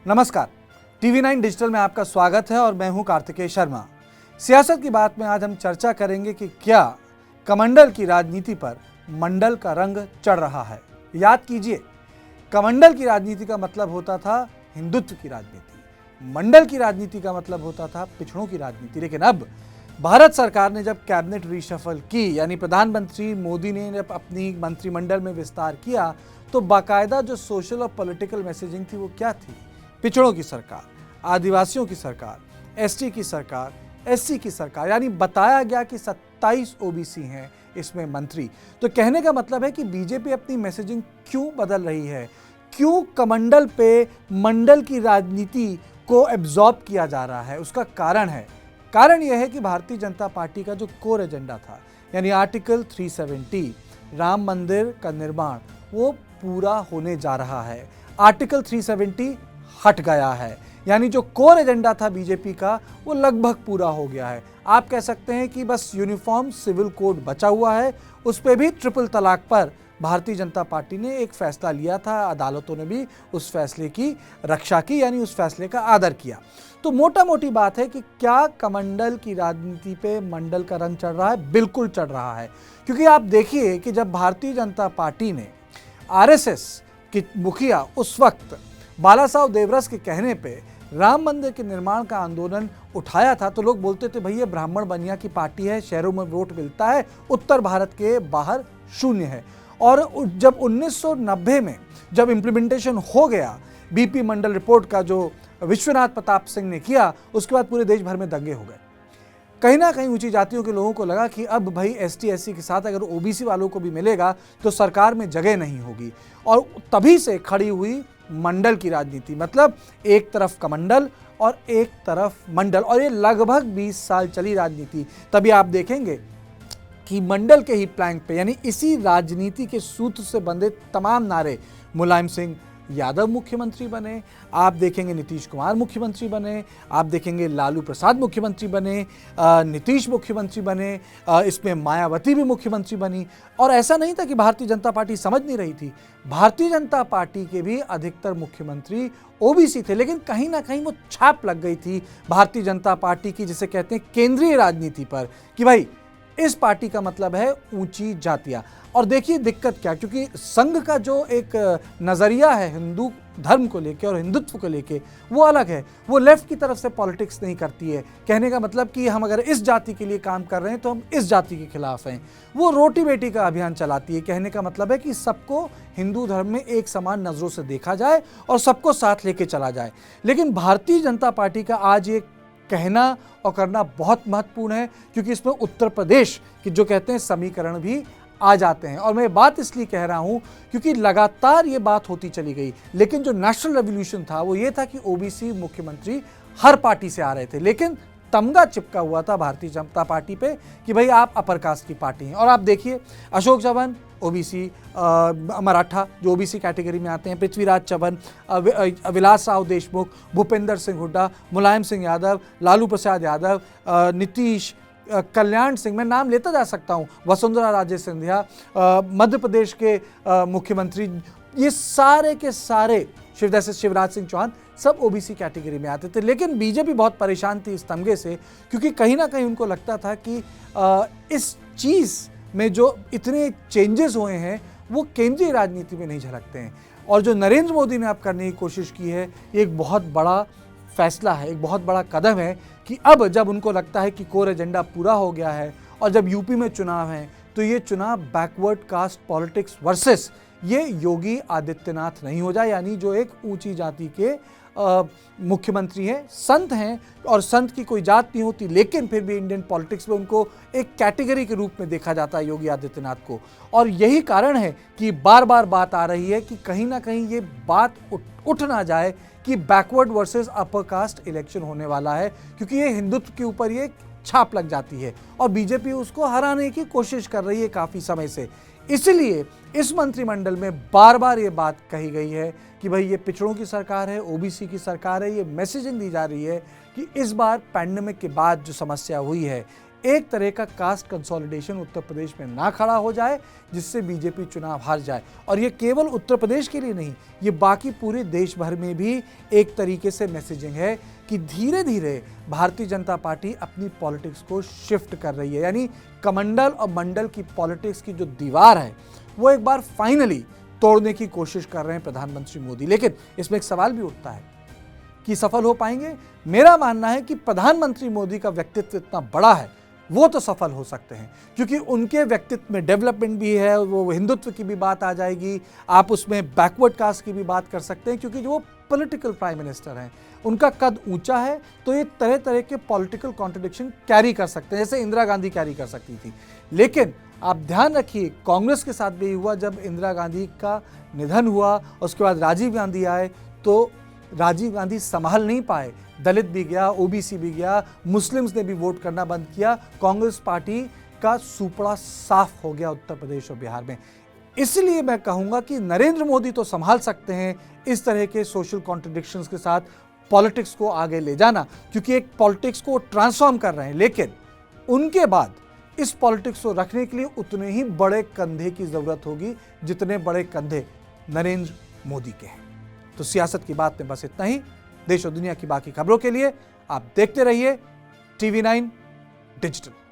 नमस्कार, TV 9 digital में आपका स्वागत है और मैं हूं कार्तिकेय शर्मा। सियासत की बात में आज हम चर्चा करेंगे कि क्या कमंडल की राजनीति पर मंडल का रंग चढ़ रहा है। याद कीजिए, कमंडल की राजनीति का मतलब होता था हिंदुत्व की राजनीति, मंडल की राजनीति का मतलब होता था पिछड़ों की राजनीति। लेकिन अब भारत सरकार ने जब कैबिनेट रिशफल की, यानी प्रधानमंत्री मोदी ने जब अपनी मंत्रिमंडल में विस्तार किया, तो बाकायदा जो सोशल और पॉलिटिकल मैसेजिंग थी वो क्या थी? पिछड़ों की सरकार, आदिवासियों की सरकार, एसटी की सरकार, एससी की सरकार, यानी बताया गया कि 27 ओबीसी हैं इसमें मंत्री। तो कहने का मतलब है कि बीजेपी अपनी मैसेजिंग क्यों बदल रही है, क्यों कमंडल पे मंडल की राजनीति को एब्जॉर्ब किया जा रहा है। उसका कारण यह है कि भारतीय जनता पार्टी का जो कोर एजेंडा था, यानी आर्टिकल 370 राम मंदिर का निर्माण, वो पूरा होने जा रहा है। आर्टिकल 370 हट गया है, यानी जो कोर एजेंडा था बीजेपी का वो लगभग पूरा हो गया है। आप कह सकते हैं कि बस यूनिफॉर्म सिविल कोड बचा हुआ है। उस पर भी ट्रिपल तलाक पर भारतीय जनता पार्टी ने एक फैसला लिया था, अदालतों ने भी उस फैसले की रक्षा की, यानी उस फैसले का आदर किया। तो मोटा मोटी बात है कि क्या कमंडल की राजनीति पे मंडल का रंग चढ़ रहा है? बिल्कुल चढ़ रहा है, क्योंकि आप देखिए कि जब भारतीय जनता पार्टी ने आरएसएस की मुखिया उस वक्त बालासाहेब देवरस के कहने पे राम मंदिर के निर्माण का आंदोलन उठाया था, तो लोग बोलते थे भाई ये ब्राह्मण बनिया की पार्टी है, शहरों में वोट मिलता है, उत्तर भारत के बाहर शून्य है। और जब 1990 में जब इम्प्लीमेंटेशन हो गया बीपी मंडल रिपोर्ट का, जो विश्वनाथ प्रताप सिंह ने किया, उसके बाद पूरे देश भर में दंगे हो गए। कहीं ना कहीं ऊंची जातियों के लोगों को लगा कि अब भाई एसटी एससी के साथ अगर ओबीसी वालों को भी मिलेगा तो सरकार में जगह नहीं होगी। और तभी से खड़ी हुई मंडल की राजनीति, मतलब एक तरफ कमंडल और एक तरफ मंडल, और ये लगभग 20 साल चली राजनीति। तभी आप देखेंगे कि मंडल के ही प्लैंक पे, यानी इसी राजनीति के सूत्र से बंधे तमाम नारे, मुलायम सिंह यादव मुख्यमंत्री बने, आप देखेंगे नीतीश कुमार मुख्यमंत्री बने, आप देखेंगे लालू प्रसाद मुख्यमंत्री बने, नीतीश मुख्यमंत्री बने, इसमें मायावती भी मुख्यमंत्री बनी। और ऐसा नहीं था कि भारतीय जनता पार्टी समझ नहीं रही थी, भारतीय जनता पार्टी के भी अधिकतर मुख्यमंत्री ओबीसी थे, लेकिन कहीं ना कहीं वो छाप लग गई थी भारतीय जनता पार्टी की, जिसे कहते हैं केंद्रीय राजनीति पर, कि भाई इस पार्टी का मतलब है ऊंची जातियां। और देखिए दिक्कत क्या, क्योंकि संघ का जो एक नजरिया है हिंदू धर्म को लेके और हिंदुत्व को लेके, वो अलग है। वो लेफ्ट की तरफ से पॉलिटिक्स नहीं करती है। कहने का मतलब कि हम अगर इस जाति के लिए काम कर रहे हैं तो हम इस जाति के खिलाफ हैं। वो रोटी बेटी का अभियान चलाती है। कहने का मतलब है कि सबको हिंदू धर्म में एक समान नजरों से देखा जाए और सबको साथ लेके चला जाए। लेकिन भारतीय जनता पार्टी का आज ये कहना और करना बहुत महत्वपूर्ण है, क्योंकि इसमें उत्तर प्रदेश की जो कहते हैं समीकरण भी आ जाते हैं। और मैं बात इसलिए कह रहा हूं क्योंकि लगातार ये बात होती चली गई, लेकिन जो नेशनल रेवोल्यूशन था वो ये था कि ओबीसी मुख्यमंत्री हर पार्टी से आ रहे थे, लेकिन तमगा चिपका हुआ था भारतीय जनता पार्टी पे कि भाई आप अपर कास्ट की पार्टी हैं। और आप देखिए अशोक चव्हाण ओबीसी मराठा जो ओबीसी कैटेगरी में आते हैं, पृथ्वीराज चव्हाण, विलास राव देशमुख, भूपेंद्र सिंह हुड्डा, मुलायम सिंह यादव, लालू प्रसाद यादव, नीतीश, कल्याण सिंह, मैं नाम लेता जा सकता हूँ, वसुंधरा राजे सिंधिया, मध्य प्रदेश के मुख्यमंत्री, ये सारे के सारे जैसे शिवराज सिंह चौहान, सब ओबीसी कैटेगरी में आते थे। लेकिन बीजेपी बहुत परेशान थी इस तमगे से, क्योंकि कहीं ना कहीं उनको लगता था कि इस चीज़ में जो इतने चेंजेस हुए हैं वो केंद्रीय राजनीति में नहीं झलकते हैं। और जो नरेंद्र मोदी ने अब करने की कोशिश की है, ये एक बहुत बड़ा फैसला है, एक बहुत बड़ा कदम है कि अब जब उनको लगता है कि कोर एजेंडा पूरा हो गया है और जब यूपी में चुनाव है, तो ये चुनाव बैकवर्ड कास्ट पॉलिटिक्स वर्सेस ये योगी आदित्यनाथ नहीं हो जाए, यानी जो एक ऊंची जाति के मुख्यमंत्री हैं, संत हैं, और संत की कोई जात नहीं होती, लेकिन फिर भी इंडियन पॉलिटिक्स में उनको एक कैटेगरी के रूप में देखा जाता है योगी आदित्यनाथ को। और यही कारण है कि बार बार बात आ रही है कि कहीं ना कहीं ये बात उठ ना जाए कि backward versus upper caste election होने वाला है, क्योंकि ये हिंदुत्व के ऊपर ये छाप लग जाती है और बीजेपी उसको हराने की कोशिश कर रही है काफ़ी समय से। इसलिए इस मंत्रिमंडल में बार बार ये बात कही गई है कि भाई ये पिछड़ों की सरकार है, ओबीसी की सरकार है। ये मैसेजिंग दी जा रही है कि इस बार पैंडेमिक के बाद जो समस्या हुई है, एक तरह का कास्ट कंसोलिडेशन उत्तर प्रदेश में ना खड़ा हो जाए, जिससे बीजेपी चुनाव हार जाए। और ये केवल उत्तर प्रदेश के लिए नहीं, ये बाकी पूरे देश भर में भी एक तरीके से मैसेजिंग है कि धीरे धीरे भारतीय जनता पार्टी अपनी पॉलिटिक्स को शिफ्ट कर रही है। यानी कमंडल और मंडल की पॉलिटिक्स की जो दीवार है वो एक बार फाइनली तोड़ने की कोशिश कर रहे हैं प्रधानमंत्री मोदी। लेकिन इसमें एक सवाल भी उठता है कि सफल हो पाएंगे? मेरा मानना है कि प्रधानमंत्री मोदी का व्यक्तित्व इतना बड़ा है, वो तो सफल हो सकते हैं, क्योंकि उनके व्यक्तित्व में डेवलपमेंट भी है, वो हिंदुत्व की भी बात आ जाएगी, आप उसमें बैकवर्ड कास्ट की भी बात कर सकते हैं, क्योंकि जो वो पॉलिटिकल प्राइम मिनिस्टर हैं, उनका कद ऊंचा है, तो ये तरह तरह के पॉलिटिकल कॉन्ट्रडिक्शन कैरी कर सकते हैं, जैसे इंदिरा गांधी कैरी कर सकती थी। लेकिन आप ध्यान रखिए, कांग्रेस के साथ भी हुआ, जब इंदिरा गांधी का निधन हुआ, उसके बाद राजीव गांधी आए, तो राजीव गांधी संभाल नहीं पाए, दलित भी गया, ओबीसी भी गया, मुस्लिम्स ने भी वोट करना बंद किया, कांग्रेस पार्टी का सुपड़ा साफ हो गया उत्तर प्रदेश और बिहार में। इसलिए मैं कहूंगा कि नरेंद्र मोदी तो संभाल सकते हैं इस तरह के सोशल कॉन्ट्रडिक्शंस के साथ पॉलिटिक्स को आगे ले जाना, क्योंकि एक पॉलिटिक्स को ट्रांसफॉर्म कर रहे हैं। लेकिन उनके बाद इस पॉलिटिक्स को रखने के लिए उतने ही बड़े कंधे की जरूरत होगी जितने बड़े कंधे नरेंद्र मोदी के हैं। तो सियासत की बात में बस इतना ही। देश और दुनिया की बाकी खबरों के लिए आप देखते रहिए TV9 डिजिटल।